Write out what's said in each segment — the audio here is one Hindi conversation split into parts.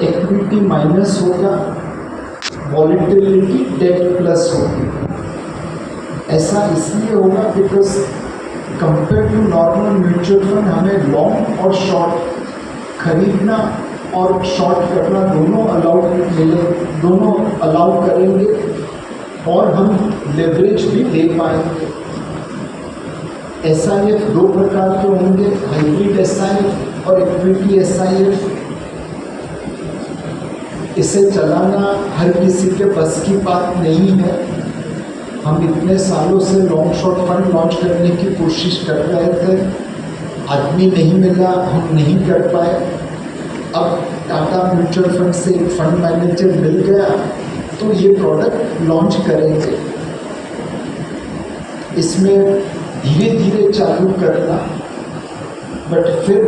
इक्विटी माइनस होगा, वॉलेटिलिटी डेट प्लस होगी। ऐसा इसलिए होगा because compare to normal mutual fund हमें लॉन्ग और शॉर्ट खरीदना और शॉर्ट करना दोनों अलाउ करेंगे और हम लेवरेज भी ले पाएंगे। SIF दो प्रकार के होंगे, हाइब्रिड SIF और इक्विटी SIF। इसे चलाना हर किसी के बस की बात नहीं है। हम इतने सालों से लॉन्ग शॉर्ट फंड लॉन्च करने की कोशिश कर रहे थे, आदमी नहीं मिला, हम नहीं कर पाए। अब टाटा म्यूचुअल फंड से एक फंड मैनेजर मिल गया तो ये प्रोडक्ट लॉन्च करेंगे। इसमें धीरे धीरे चालू करना, बट फिर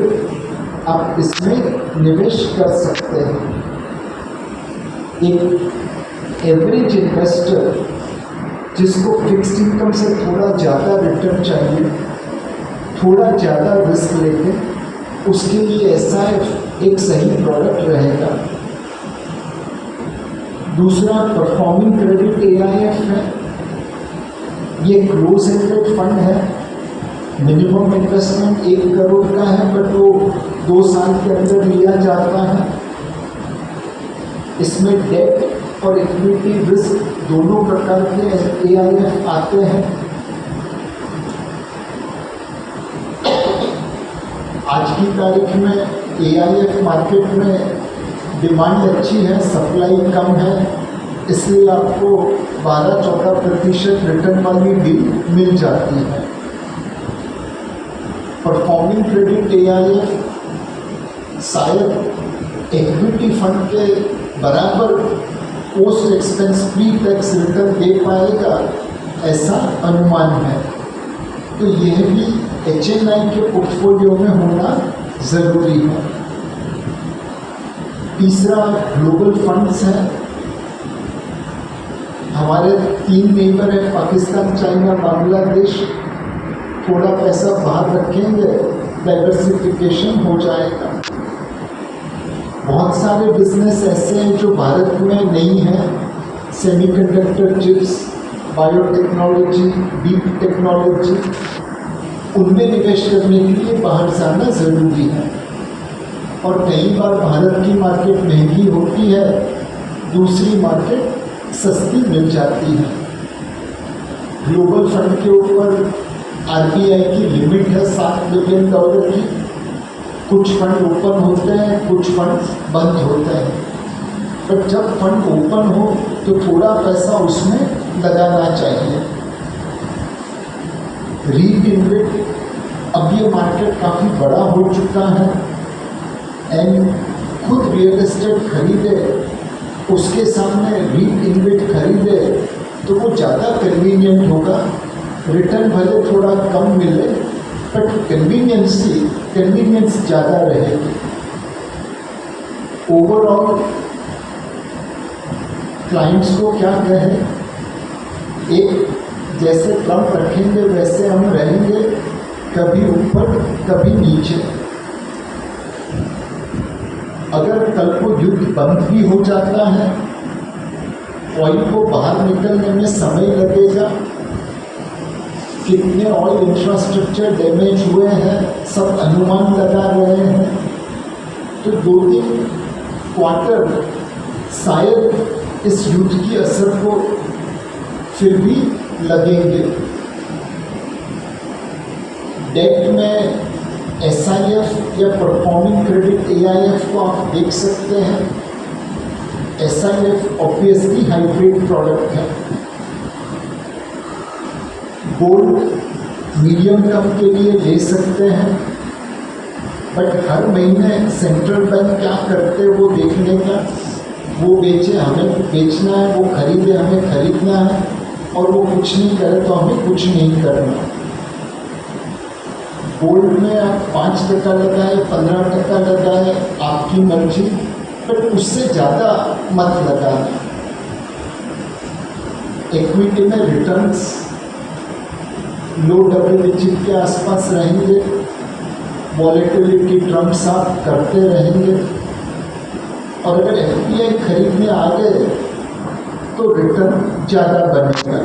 आप इसमें निवेश कर सकते हैं। एक एवरेज इन्वेस्टर जिसको फिक्स्ड इनकम से थोड़ा ज़्यादा रिटर्न चाहिए, थोड़ा ज़्यादा रिस्क लेके, उसके लिए SIF एक सही प्रोडक्ट रहेगा। दूसरा परफॉर्मिंग क्रेडिट AIF है। ये क्लोज एंडेड फंड है, मिनिमम इन्वेस्टमेंट 1 करोड़ का है, बट वो 2 साल के अंदर लिया जाता है। इसमें डेट और इक्विटी रिस्क दोनों प्रकार के AIF आते हैं। आज की तारीख में AIF मार्केट में डिमांड अच्छी है, सप्लाई कम है, इसलिए आपको 12-14% रिटर्न वाली डील मिल जाती है। परफॉर्मिंग क्रेडिट AIF शायद इक्विटी फंड के बराबर post expense pre tax return दे पाएगा, ऐसा अनुमान है। तो यह भी HNI के पोर्टफोलियो में होना ज़रूरी है। तीसरा ग्लोबल फंड्स है। हमारे 3 नेबर हैं, पाकिस्तान, चाइना, बांग्लादेश। थोड़ा पैसा बाहर रखेंगे, डाइवर्सिफिकेशन हो जाएगा। बहुत सारे बिजनेस ऐसे हैं जो भारत में नहीं है, semiconductor chips, biotechnology, deep technology, उनमें निवेश करने के लिए बाहर जाना ज़रूरी है। और कई बार भारत की मार्केट महंगी होती है, दूसरी मार्केट सस्ती मिल जाती है। ग्लोबल फंड के ऊपर RBI की लिमिट है $7 बिलियन की। कुछ फंड ओपन होते हैं, कुछ फंड बंद होते हैं, बट जब फंड ओपन हो तो थोड़ा पैसा उसमें लगाना चाहिए। रीइन्वेस्ट, अब ये मार्केट काफ़ी बड़ा हो चुका है एंड खुद रियल एस्टेट खरीदे, उसके सामने रीइन्वेस्ट खरीदे तो वो ज़्यादा कन्वीनियंट होगा। रिटर्न भले थोड़ा कम मिले, बट कन्वीनियंस ज़्यादा रहेगी। ओवरऑल क्लाइंट्स को क्या कहें, एक जैसे ट्रम्प रखेंगे वैसे हम रहेंगे, कभी ऊपर कभी नीचे। अगर कल को युद्ध बंद भी हो जाता है, ऑयल को बाहर निकलने में समय लगेगा। कितने ऑयल इंफ्रास्ट्रक्चर डैमेज हुए हैं, सब अनुमान लगा रहे हैं। तो 2-3 क्वार्टर शायद इस युद्ध की असर को फिर भी लगेंगे। डेट में SIF या परफॉर्मिंग क्रेडिट AIF को आप देख सकते हैं। SIF ऑब्वियसली हाइब्रिड प्रोडक्ट है। गोल्ड मीडियम टर्म के लिए ले सकते हैं, बट हर महीने सेंट्रल बैंक क्या करते वो देखने का, वो बेचे हमें बेचना है, वो खरीदे हमें खरीदना है, और वो कुछ नहीं करे तो हमें कुछ नहीं करना। गोल्ड में आप 5% लगाए, 15% लगाए, आपकी मर्जी, बट उससे ज़्यादा मत लगाना। इक्विटी में रिटर्न्स लो डबल डिजिट के आसपास रहेंगे, वॉलेटिलिटी ट्रम्प्स आप करते रहेंगे। और अगर एफपीआई खरीदने आ गए तो रिटर्न ज़्यादा बनेगा।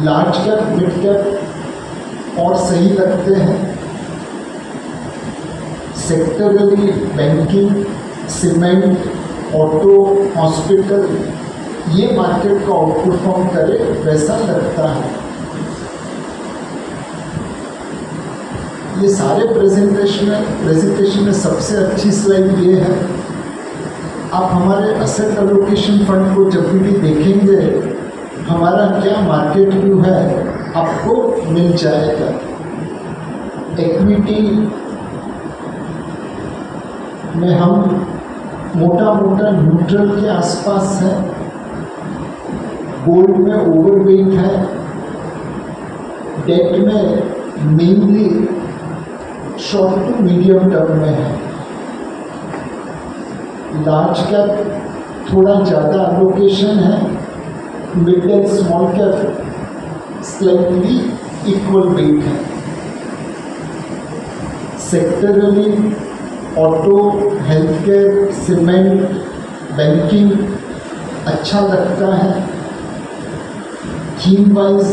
लार्ज कैप, मिड कैप और सही लगते हैं। सेक्टरली बैंकिंग, सीमेंट, ऑटो, हॉस्पिटल, ये मार्केट को आउट परफॉर्म करे वैसा लगता है। ये सारे प्रेजेंटेशन में सबसे अच्छी स्लाइड ये है। आप हमारे असेट एलोकेशन फंड को जब भी देखेंगे, हमारा क्या मार्केट व्यू है आपको मिल जाएगा। इक्विटी में हम मोटा मोटा न्यूट्रल के आसपास है। गोल्ड में ओवरवेट है। डेट में mainly short to medium term में है। लार्ज कैप थोड़ा ज़्यादा एलोकेशन है। Mid and small cap slightly equal weight है। Sectorally auto, health care, cement, banking अच्छा लगता है। Theme wise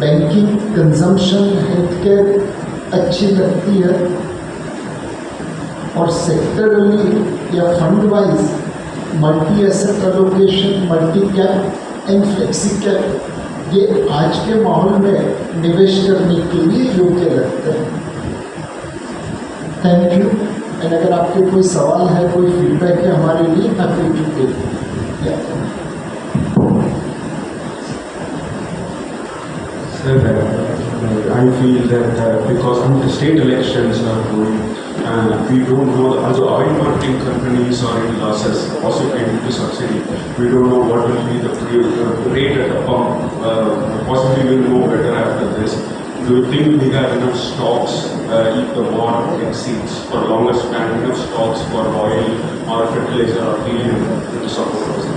banking, consumption, health care अच्छी लगती है। और सेक्टरली या fund wise multi asset allocation, multi cap and flexi cap, ये आज के माहौल में निवेश करने के लिए योग्य लगते हैं। Thank you. एंड अगर आपके कोई सवाल है, कोई फीडबैक है हमारे लिए, happy to take. Sir, I feel that because the state elections are going, we don't know, although oil marketing companies are in losses, possibly due to subsidy, we don't know what will be the rate at the pump. Possibly we will know better after this. Do you think we have enough stocks if the war exceeds for longer span, enough stocks for oil or fertilizer or helium to support us?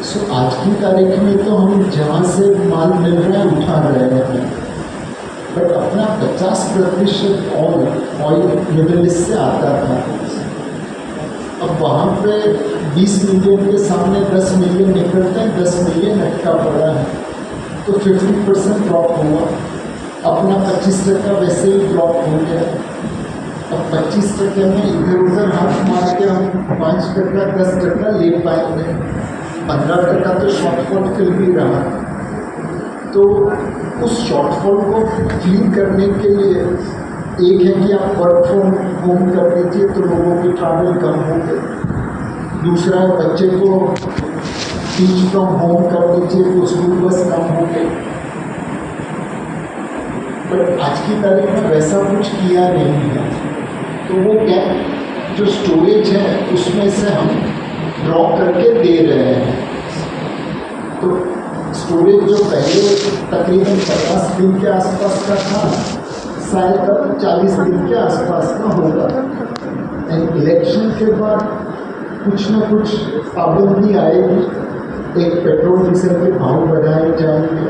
सो आज की तारीख में तो हम जहाँ से माल मिल रहा है उठा रहे हैं, बट अपना 50% ऑयल मिडिल ईस्ट से आता था। अब वहाँ पे 20 मिलियन के सामने 10 मिलियन निकलते हैं, 10 मिलियन अटका पड़ा है, तो 50% ड्रॉप हुआ। अपना 25% वैसे ही ड्रॉप हो गया। अब 25% में इधर उधर हाथ मार के हम 5%, 10% ले पाएंगे। 15% तो शॉर्टफॉल फिल भी रहा। तो उस शॉर्टफॉल को फिल करने के लिए एक है कि आप वर्क फ्रॉम होम कर दीजिए तो लोगों की ट्रैवल कम हो गई। दूसरा है बच्चे को टीच फ्रॉम होम कर दीजिए तो स्कूल बस कम हो गई। बट आज की तारीख में वैसा कुछ किया नहीं है। तो वो क्या जो स्टोरेज है उसमें से हम ड्रॉ करके दे रहे हैं। तो स्टोरेज जो पहले तकरीबन 50 दिन के आसपास का था, शायद अब 40 दिन के आसपास का होगा। एंड इलेक्शन के बाद कुछ ना कुछ पाबंदी आएगी। एक पेट्रोल डीजल के भाव बढ़ाए जाएंगे,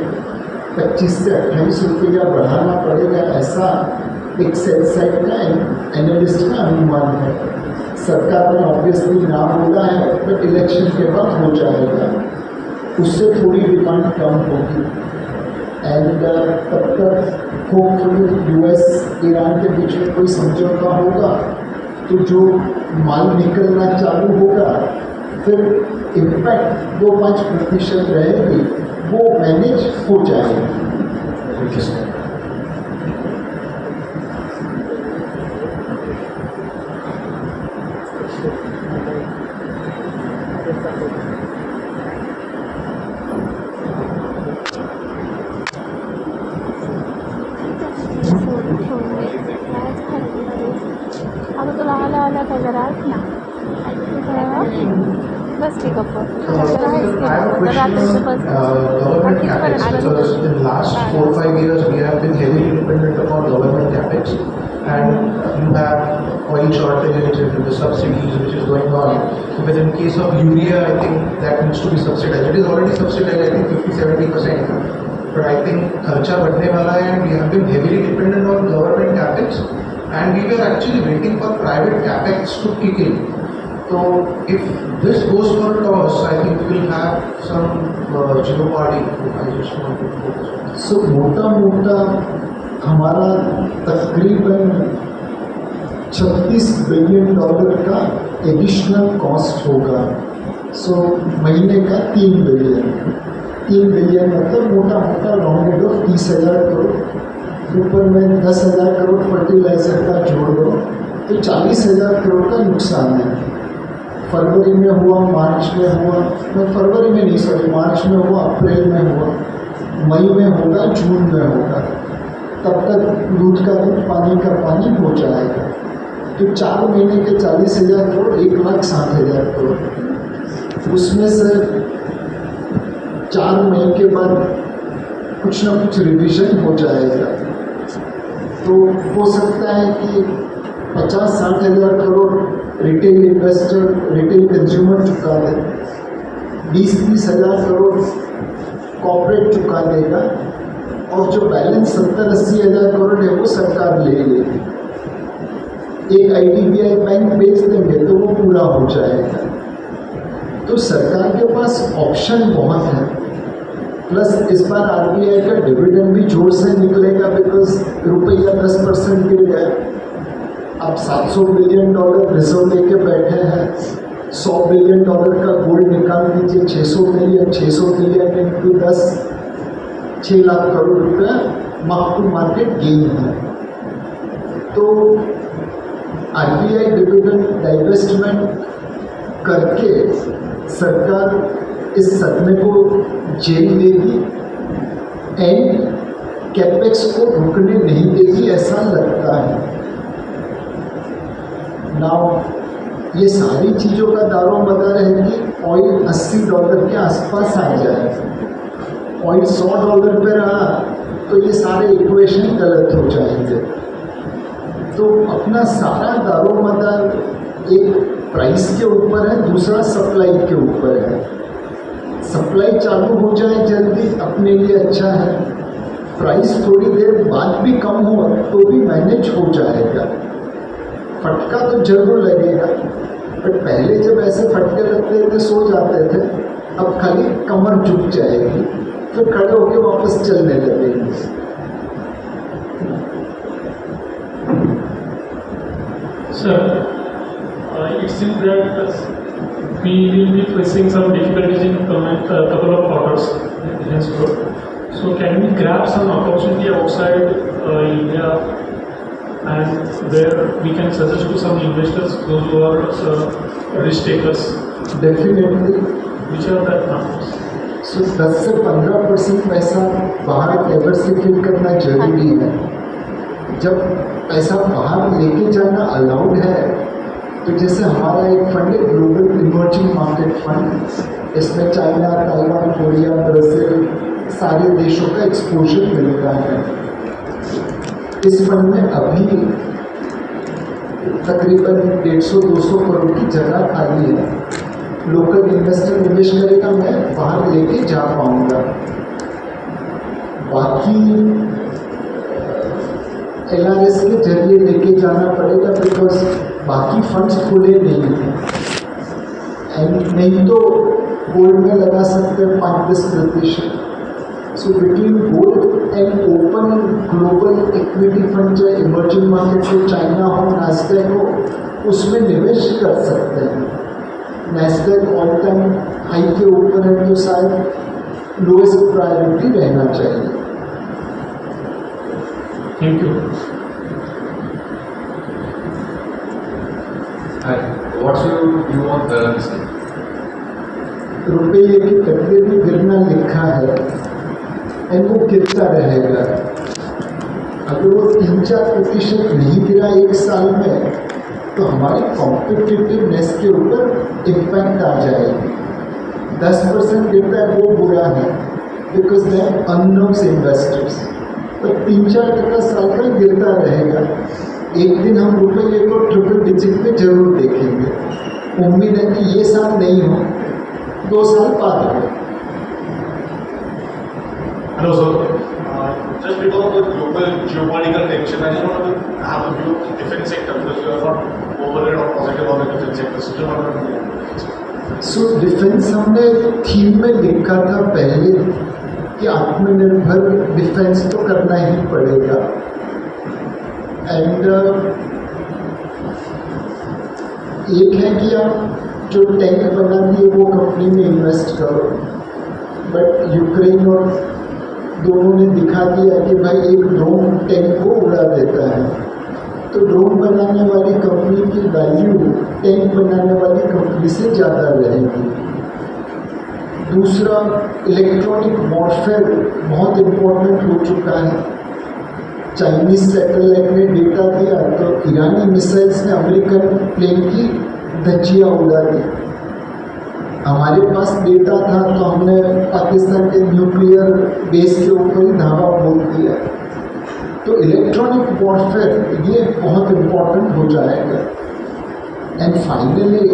25 से 28 रुपया बढ़ाना पड़ेगा, ऐसा एक सेल साइड का एनालिस्ट का अनुमान है। सरकार ने ऑब्वियसली ना बोला है, बट इलेक्शन के बाद हो जाएगा, उससे थोड़ी डिमांड कम होगी। एंड तब तक होपफुली यूएस ईरान के बीच में कोई समझौता होगा, तो जो माल निकलना चालू होगा, फिर इम्पैक्ट 2-5% रहेगी, वो मैनेज हो जाएगी। Thank you, sir. Ako tuh ala-ala kagarat na. बस ठीक है। I have a question on government capex, because in the last 4 or 5 years we have been heavily dependent upon government capex, and you have oil shortage and the subsidies which is going on. But in case of urea, I think that needs to be subsidized. It is already subsidized, I think 50-70%. But I think kharcha badhne wala hai, and we have been heavily dependent on government capex, and we were actually waiting for private capex to kick in. So if this goes for a toss, I think we'll have some jeopardy. I just want to focus on this. सो मोटा मोटा हमारा तकरीबन $36 बिलियन का एडिशनल कॉस्ट होगा. सो महीने का 3 बिलियन मतलब मोटा मोटा राउंडेड ऑफ 30,000 करोड़. ऊपर में 10,000 करोड़ फर्टिलाइजर का जोड़ दो तो 40,000 करोड़ का नुकसान है. फरवरी में हुआ, मार्च में हुआ, फरवरी में नहीं सॉरी मार्च में हुआ, अप्रैल में हुआ, मई में होगा, जून में होगा. तब तक दूध का दूध, पानी का पानी हो जाएगा. तो 4 महीने के 40,000 करोड़ 1,60,000 करोड़. उसमें से 4 महीने के बाद कुछ ना कुछ रिविजन हो जाएगा. तो हो सकता है कि 50-60,000 crore retail investor, retail consumer चुका दे, 20-30,000 करोड़ कॉर्पोरेट चुका देगा, और जो बैलेंस 70-80,000 करोड़ है वो सरकार ले लेगी. एक IDBI बैंक बेच देंगे तो वो पूरा हो जाएगा. तो सरकार के पास ऑप्शन बहुत है. प्लस इस बार RBI का डिविडेंड भी जोर से निकलेगा, बिकॉज रुपया 10% गिर गया. अब $700 बिलियन रिजर्व लेके बैठे हैं. $100 बिलियन का गोल्ड निकाल दीजिए, 600 बिलियन इंटू 10, 6 लाख करोड़ रुपया मार्क टू मार्केट गेन है. तो RBI डिविडेंड डाइवेस्टमेंट करके सरकार इस सदमे को झेल देगी एंड कैपेक्स को रुकने नहीं देगी, ऐसा लगता है. नाउ ये सारी चीज़ों का दारोमदार है कि ऑयल $80 के आसपास आ जाए. ऑयल $100 पे रहा तो ये सारे इक्वेशन गलत हो जाएंगे. तो अपना सारा दारोमदार एक प्राइस के ऊपर है, दूसरा सप्लाई के ऊपर है. सप्लाई चालू हो जाए जल्दी अपने लिए अच्छा है. प्राइस थोड़ी देर बाद भी कम हो तो भी मैनेज हो जाएगा. फटका तो जरूर लगेगा, बट पहले जब ऐसे फटके लगते थे सो जाते थे, अब खाली कमर झुक जाएगी, फिर खड़े होकर वापस चलने लगेंगे. Sir, it seems that we will be facing some difficulties in couple of quarters henceforth. So can we grab some opportunity outside India, and where we can suggest to some investors, those who are risk takers? Definitely. Which are the numbers? सो 10 से 15% पैसा बाहर डाइवर्सिफाई करना जरूरी है. जब पैसा बाहर लेके जाना अलाउड है, तो जैसे हमारा एक फंड है ग्लोबल इमर्जिंग मार्केट फंड, इसमें चाइना, ताइवान, कोरिया, ब्राज़ील सारे देशों का एक्सपोजर मिलता है. इस फंड में अभी तकरीबन 150-200 करोड़ की जगह खाली है. लोकल इन्वेस्टर निवेश करेगा, मैं बाहर लेके जा पाऊंगा. बाकी LRS के जरिए लेके जाना पड़ेगा, बिकॉज बाकी फंड्स खुले नहीं हैं. एंड नहीं तो गोल्ड में लगा सकते हैं 5-10%. So between gold and open global equity fund, चाहे इमर्जिंग मार्केट हो, चाइना हो, नैस्डैक हो, उसमें निवेश कर सकते हैं. नैस्डैक ऑल टाइम हाई के ऊपर है, तो शायद लोएस्ट प्रायोरिटी रहना चाहिए. Thank you. Hi, what's your view on currency? रुपये की कटरे भी गिरना लिखा है एंड वो गिरता रहेगा. अगर वो 3-4% नहीं गिरा एक साल में, तो हमारी कॉम्पिटिटिवनेस के ऊपर इम्पैक्ट आ जाएगी. 10% गिरता है वो बुरा है, because they are unknowns investors. तो 3-4% साल का गिरता रहेगा. एक दिन हम रुपये को ट्रिपल डिजिट पे जरूर देखेंगे. उम्मीद है कि ये साल नहीं हो, 2 साल बाद हो. Hello, sir. just because of the global geopolitical tension, I just want to have a view of the defense sector because you are not overrated or positive on the defense sector. So just want to know. So defence हमने थीम में लिखा था पहले कि आत्मनिर्भर डिफेंस तो करना ही पड़ेगा एंड एक है कि आप जो टैंक बना दिए वो कंपनी में इन्वेस्ट करो, बट यूक्रेन और दोनों ने दिखा दिया कि भाई एक ड्रोन टैंक को उड़ा देता है, तो ड्रोन बनाने वाली कंपनी की वैल्यू टैंक बनाने वाली कंपनी से ज़्यादा रहेगी। दूसरा, इलेक्ट्रॉनिक वॉरफेयर बहुत इम्पोर्टेंट हो चुका है। चाइनीज सैटेलाइट ने डेटा दिया तो ईरानी मिसाइल्स ने अमेरिकन प्लेन की धज्जियाँ उड़ा दी। हमारे पास डेटा था तो हमने पाकिस्तान के न्यूक्लियर बेस के ऊपर ही धावा बोल दिया। तो इलेक्ट्रॉनिक वॉरफेयर ये बहुत इम्पोर्टेंट हो जाएगा। And finally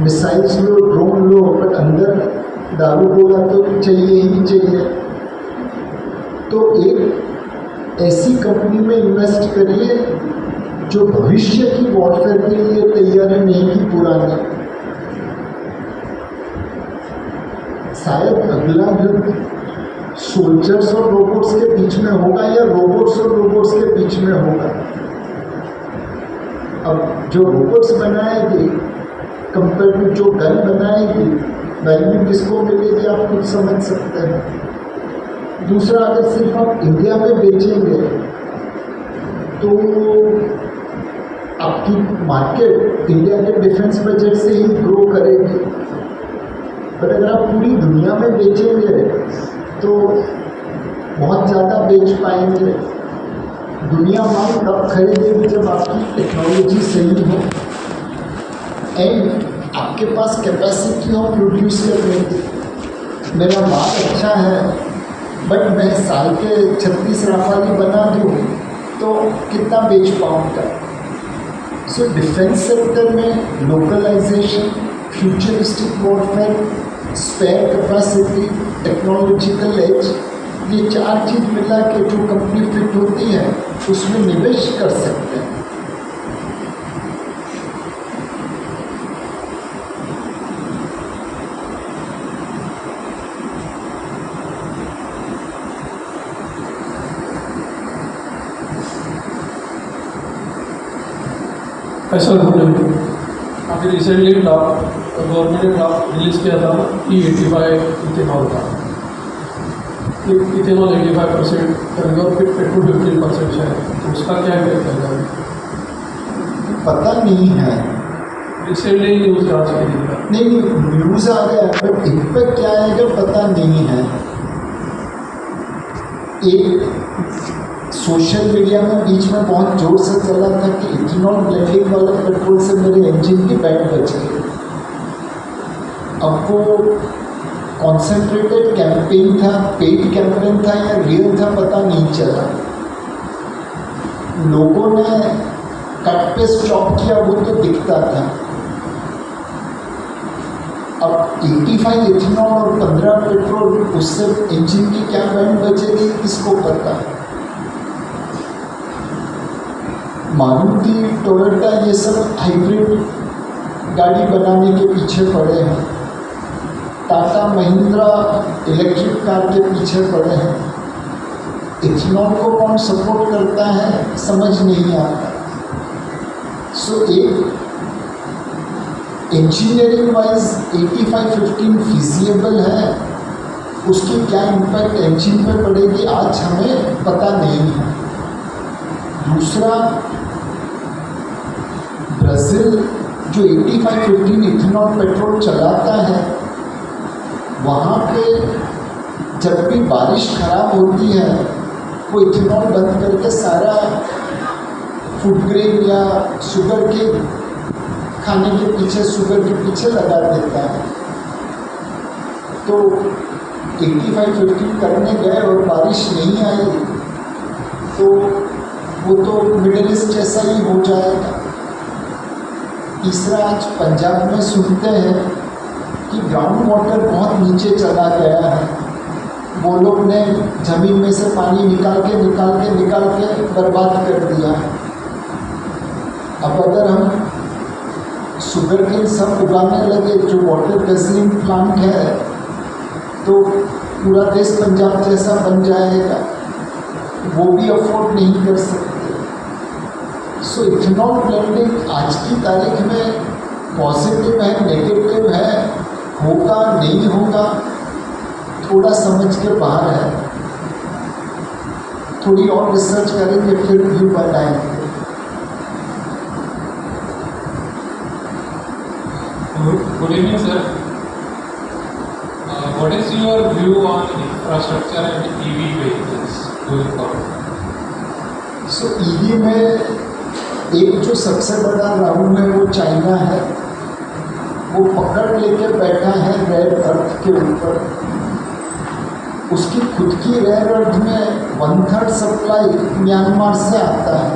missiles low, drone low, but अंदर दारू गोला तो चाहिए ही चाहिए। तो एक ऐसी कंपनी में इन्वेस्ट करिए जो भविष्य की वॉरफेयर के लिए तैयार है, नहीं की पुरानी। शायद अगला युद्ध सोल्जर्स और रोबोट्स के बीच में होगा या रोबोट्स और रोबोट्स के बीच में होगा। अब जो रोबोट्स बनाएगी कंपेयर टू जो गन बनाएगी, वैल्यू किसको मिलेगी आप कुछ समझ सकते हैं। दूसरा, अगर सिर्फ आप इंडिया में बेचेंगे तो आपकी मार्केट इंडिया के डिफेंस बजट से ही ग्रो करेगी, पर अगर आप पूरी दुनिया में बेचेंगे तो बहुत ज़्यादा बेच पाएंगे। दुनिया माल तब खरीदेगी जब आपकी टेक्नोलॉजी सही हो एंड आपके पास कैपेसिटी हो प्रोड्यूस करने की। मेरा माल अच्छा है बट मैं साल के 36 राफाली बना दूँ तो कितना बेच पाऊँगा। सो डिफेंस सेक्टर में localisation, futuristic warfare, spare capacity, technological edge, ये चार चीज़ मिला के जो कंपनी फिट होती है उसमें निवेश कर सकते हैं। ऐसा अभी रिसेंटली गवर्नमेंट ने ड्राफ्ट रिलीज किया था E85 इथेनॉल का। इथेनॉल 85% करेंगे और फिर पेट्रोल 15% है, तो उसका क्या इम्पैक्ट आएगा? पता नहीं है, रिसेंटली न्यूज़ आ चुकी थी। नहीं न्यूज़ आ गया बट इम्पैक्ट क्या आएगा पता नहीं है। एक सोशल मीडिया में बीच में बहुत जोर से चला था कि इथेनॉल ब्लेंडिंग वाले पेट्रोल से मेरे इंजन की बैंड बच गई। अब वो कॉन्सेंट्रेटेड कैंपेन था, पेड कैंपेन था या रियल था पता नहीं चला। लोगों ने कट पे स्टॉप किया वो तो दिखता था। अब 85 इथेनॉल और 15 पेट्रोल, उससे इंजन की क्या बैंड बचेगी किसको पता। मारुति, टोयोटा ये सब हाइब्रिड गाड़ी बनाने के पीछे पड़े हैं। टाटा महिंद्रा इलेक्ट्रिक कार के पीछे पड़े हैं। इथेनॉल को कौन सपोर्ट करता है समझ नहीं आता। सो एक इंजीनियरिंग वाइज 85-15 फिजिएबल है, उसकी क्या इम्पैक्ट इंजन पे पड़ेगी आज हमें पता नहीं है। दूसरा, ब्राज़ील जो 85-15 इथेनॉल पेट्रोल चलाता है, वहाँ पे जब भी बारिश खराब होती है वो इथेनॉल बंद करके सारा फूड ग्रेन या शुगर के खाने के पीछे, शुगर के पीछे लगा देता है। तो 85-15 करने गए और बारिश नहीं आई तो वो तो मिडिल ईस्ट जैसा ही हो जाएगा। तीसरा, आज पंजाब में सुनते हैं कि ग्राउंड वाटर बहुत नीचे चला गया है वो लोग ने जमीन में से पानी निकाल के बर्बाद कर दिया। अब अगर हम शुगर केन सब उगाने लगे, जो वाटर गजलिंग प्लांट है, तो पूरा देश पंजाब जैसा बन जाएगा, वो भी अफोर्ड नहीं कर सकते। सो इथेनॉल ब्लेंडिंग आज की तारीख में पॉजिटिव है, नेगेटिव है, होगा नहीं होगा, थोड़ा समझ के बाहर है। थोड़ी और रिसर्च करेंगे फिर व्यू बनाएंगे। Good evening, sir. What is your view on infrastructure and EV vehicles going forward? So EV में एक जो सबसे बड़ा राउंड है वो चाइना है। वो पकड़ लेके बैठा है रेयर अर्थ के ऊपर। उसकी खुद की रेयर अर्थ में 1/3 सप्लाई म्यांमार से आता है,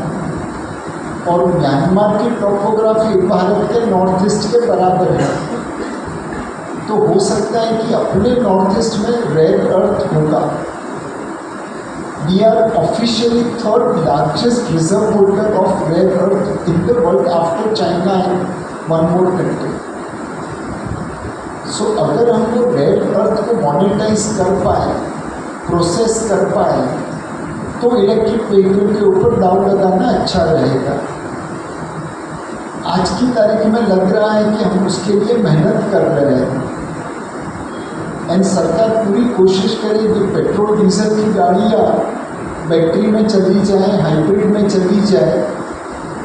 और म्यांमार की टोपोग्राफी भारत के नॉर्थ ईस्ट के बराबर है। तो हो सकता है कि अपने नॉर्थ ईस्ट में रेयर अर्थ होगा। We are officially third largest reserve holder of rare earth in the world after China and one more country. So अगर हम वो रेयर अर्थ को मोनेटाइज कर पाए, प्रोसेस कर पाए, तो इलेक्ट्रिक व्हीकल के ऊपर दाव लगाना अच्छा रहेगा। आज की तारीख में लग रहा है कि हम उसके लिए मेहनत कर रहे हैं, एंड सरकार पूरी कोशिश करेगी पेट्रोल डीजल की गाड़ियाँ बैटरी में चली जाए, हाइब्रिड में चली जाए,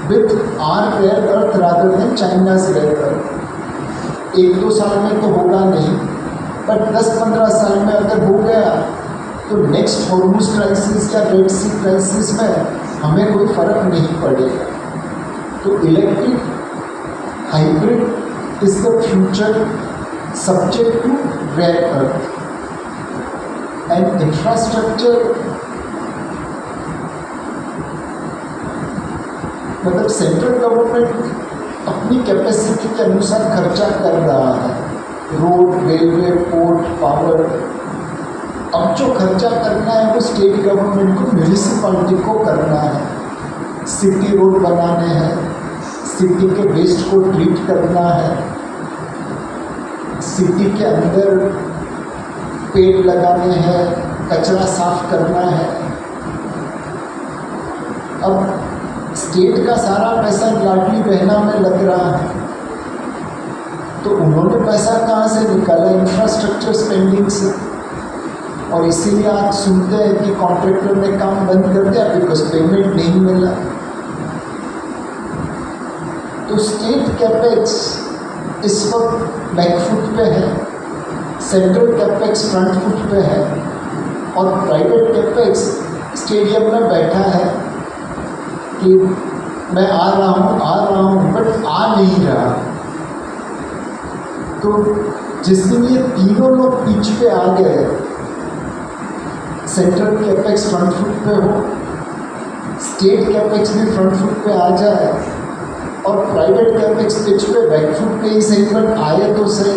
with our rare earth rather than China's rare earth. 1-2 साल में तो होगा नहीं, बट 10-15 साल में अगर हो गया तो नेक्स्ट हॉर्मुज क्राइसिस या रेड सी क्राइसिस में हमें कोई फर्क नहीं पड़ेगा। तो electric hybrid is the future subject to rare earth and infrastructure. मतलब सेंट्रल गवर्नमेंट अपनी कैपेसिटी के अनुसार खर्चा कर रहा है, रोड, रेलवे, पोर्ट, पावर। अब जो खर्चा करना है वो स्टेट गवर्नमेंट को, म्यूनिसिपैलिटी को करना है। सिटी रोड बनाने हैं, सिटी के वेस्ट को ट्रीट करना है, सिटी के अंदर पेड़ लगाने हैं, कचरा साफ करना है। अब स्टेट का सारा पैसा लाडली बहना में लग रहा है, तो उन्होंने पैसा कहाँ से निकाला? इंफ्रास्ट्रक्चर स्पेंडिंग से। और इसीलिए आज सुनते हैं कि कॉन्ट्रैक्टर ने काम बंद कर दिया बिकॉज पेमेंट नहीं मिला। तो स्टेट कैपेक्स इस वक्त बैकफुट पे है, सेंट्रल कैपेक्स फ्रंट फुट पे है, और प्राइवेट कैपेक्स स्टेडियम में बैठा है कि मैं आ रहा हूँ, बट आ नहीं रहा। तो जिस दिन ये तीनों लोग पिच पे आ गए, सेंट्रल कैपेक्स फ्रंट फुट पे हो, स्टेट कैपेक्स भी फ्रंट फुट पे आ जाए, और प्राइवेट कैपेक्स पिच पे बैक फुट पे ही सही बट आए तो सही,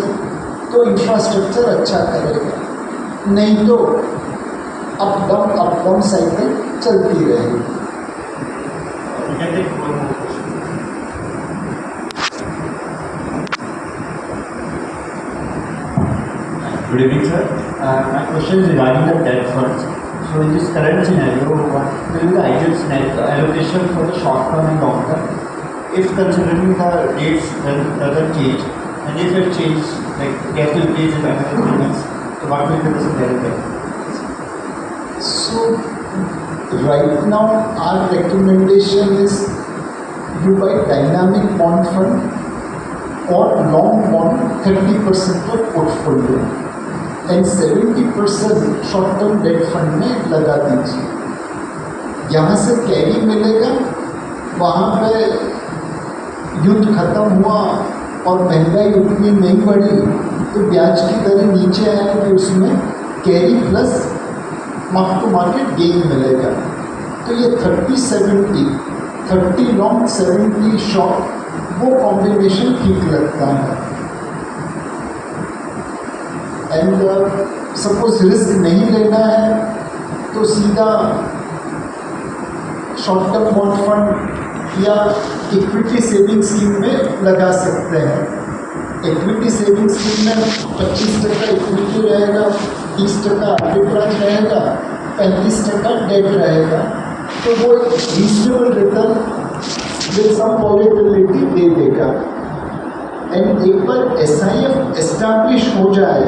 तो इंफ्रास्ट्रक्चर अच्छा करेगा। नहीं तो अप डाउन साइकिल चलती रहेगी। You can take one more question. Good evening, sir. My question is regarding the debt funds. So, in this current scenario, what will be the ideal scenario allocation for the short term and long term? If considering the rates doesn't change, and if it changes, like gas will increase in another 3 months, so what will be the scenario there? So right now our recommendation is you buy dynamic bond fund or long bond 30% of portfolio and 70% short term debt fund में लगा दीजिए। यहाँ से कैरी मिलेगा, वहाँ पे युद्ध खत्म हुआ और महंगाई उतनी नहीं बढ़ी तो ब्याज की दरें नीचे आएंगी, उसमें carry plus mark to market gain मिलेगा। तो ये 30-70, 30 लॉन्ग 70 शॉर्ट, वो कॉम्बिनेशन ठीक लगता है। एंड सपोज रिस्क नहीं लेना है तो सीधा शॉर्ट टर्म बॉन्ड फंड या इक्विटी सेविंग स्कीम में लगा सकते हैं। इक्विटी सेविंग स्कीम में 25% इक्विटी रहेगा, 30% आर्बिट्राज रहेगा, 35% डेट रहेगा, तो वो एक reasonable return with some volatility दे देगा। एंड एक बार SIF एस्टैब्लिश हो जाए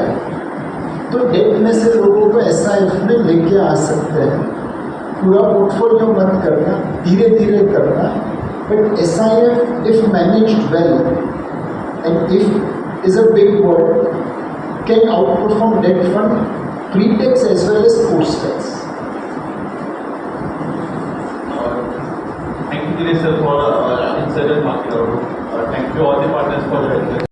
तो डेट में से लोगों को SIF में लेके आ सकते हैं। पूरा पोर्टफोलियो मत करना, धीरे धीरे करना, but SIF if managed well and if is a big word, can outperform debt fund pre-tax as well as post-tax. Thank you, sir, for insider market outlook. Thank you all the partners for the